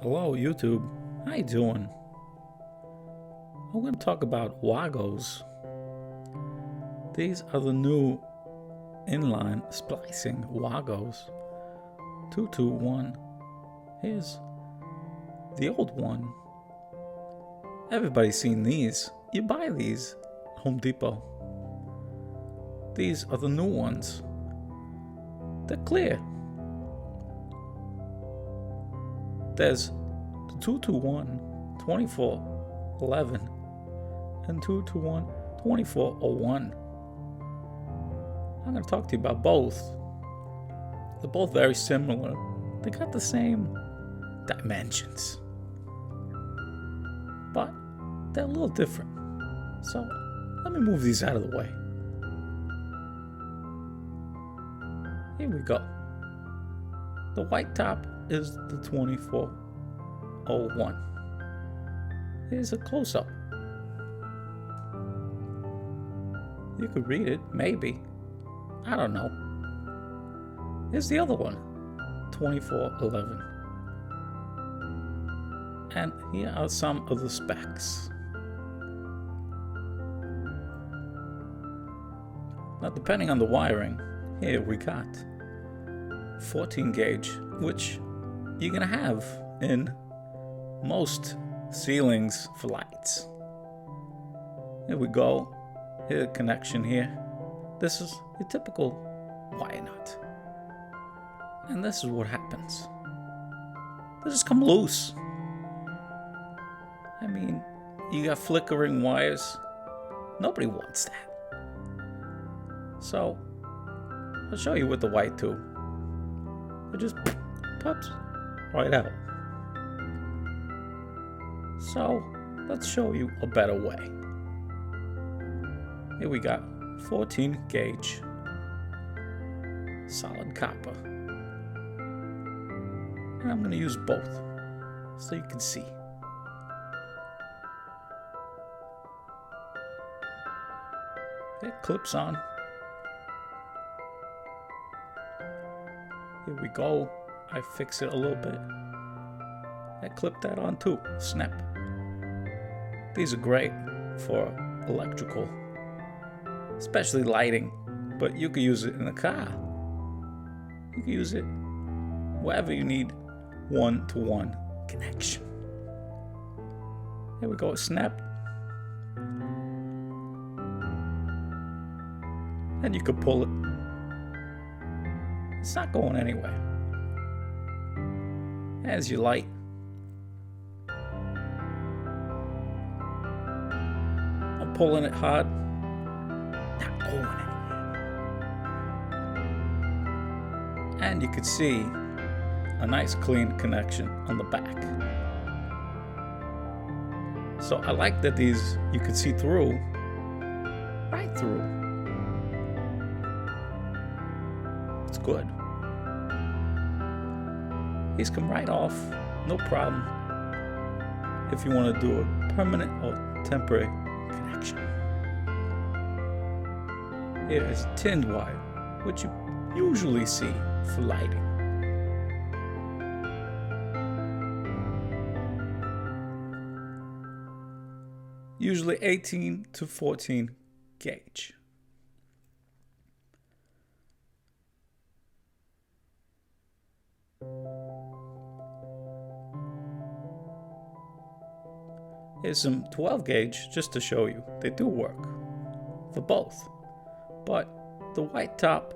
Hello YouTube, how you doing? I'm going to talk about Wagos. These are the new inline splicing Wagos 221. Here's the old one. Everybody's seen these. You buy these at Home Depot. These are the new ones. They're clear. There's the 221 2411 and 221 2401. I'm going to talk to you about both. They're both very similar. They got the same dimensions, but they're a little different. So let me move these out of the way. Here we go. The white top is the 2401. Here's a close-up. You could read it, maybe. I don't know. Here's the other one, 2411. And here are some of the specs. Now, depending on the wiring, here we got 14 gauge, which you're gonna have in most ceilings for lights. Here we go. Here's a connection here. This is your typical wire nut. And this is what happens. They just come loose. I mean, you got flickering wires. Nobody wants that. So, I'll show you with the white tube. It just pops right out. So, let's show you a better way. Here we got 14 gauge solid copper. And I'm going to use both so you can see. It clips on. Here we go. I fix it a little bit. I clip that on too. Snap. These are great for electrical, especially lighting, but you can use it in a car. You can use it wherever you need one-to-one connection. Here we go. Snap. And you can pull it. It's not going anywhere. As you light. I'm pulling it hard. Not going anywhere. And you can see a nice clean connection on the back. So I like that these you can see through, right through. It's good. These come right off, no problem, if you want to do a permanent or temporary connection. Here is tinned wire, which you usually see for lighting. Usually 18 to 14 gauge. Here's some 12 gauge just to show you. They do work for both. But the white top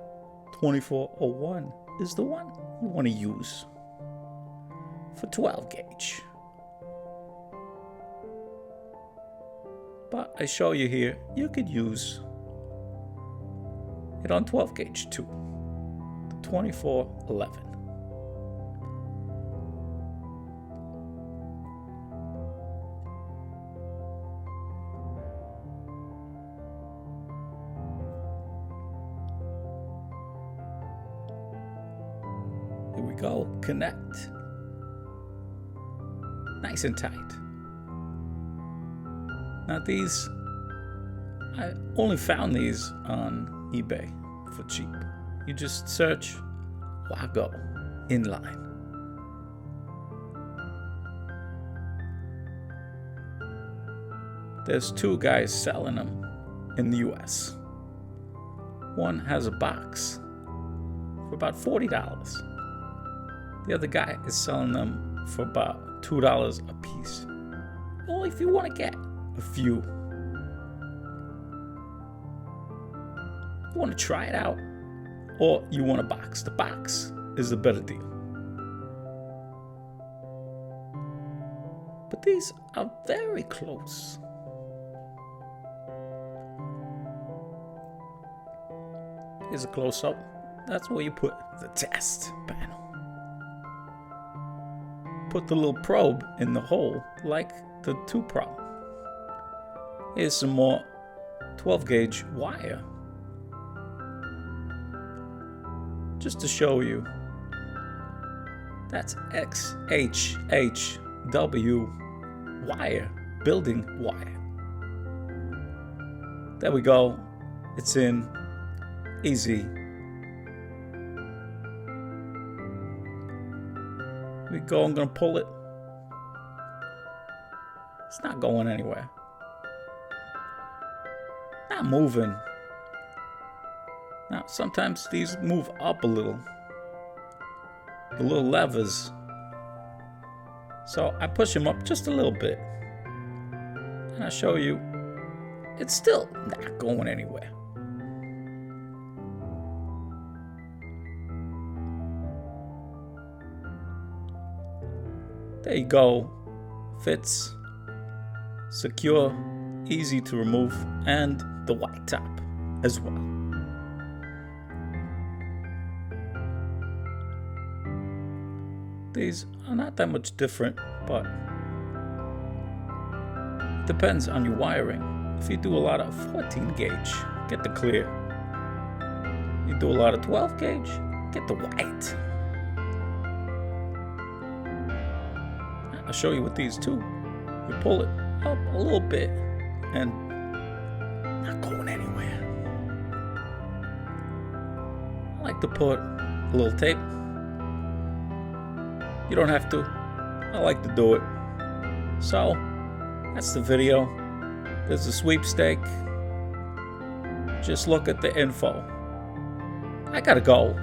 2401 is the one you want to use for 12 gauge. But I show you here, you could use it on 12 gauge too. The 2411. Here we go, connect. Nice and tight. Now these, I only found these on eBay for cheap. You just search Wago Inline. There's two guys selling them in the US. One has a box for about $40. The other guy is selling them for about $2 a piece. Only if you want to get a few. You want to try it out, or you want a box. The box is the better deal. But these are very close. Here's a close-up. That's where you put the test panel. Put the little probe in the hole like the 2 Pro. Here's some more 12 gauge wire. Just to show you, that's XHHW wire, building wire. There we go. It's in. Easy. We go, I'm gonna pull it. It's not going anywhere. Not moving. Now, sometimes these move up a little. The little levers. So I push them up just a little bit. And I show you, it's still not going anywhere. There you go. Fits, secure, easy to remove, and the white top as well. These are not that much different, but it depends on your wiring. If you do a lot of 14 gauge, get the clear. You do a lot of 12 gauge, get the white. I'll show you with these two. You pull it up a little bit and not going anywhere. I like to put a little tape. You don't have to. I like to do it. So that's the video. There's a sweepstake. Just look at the info. I gotta go.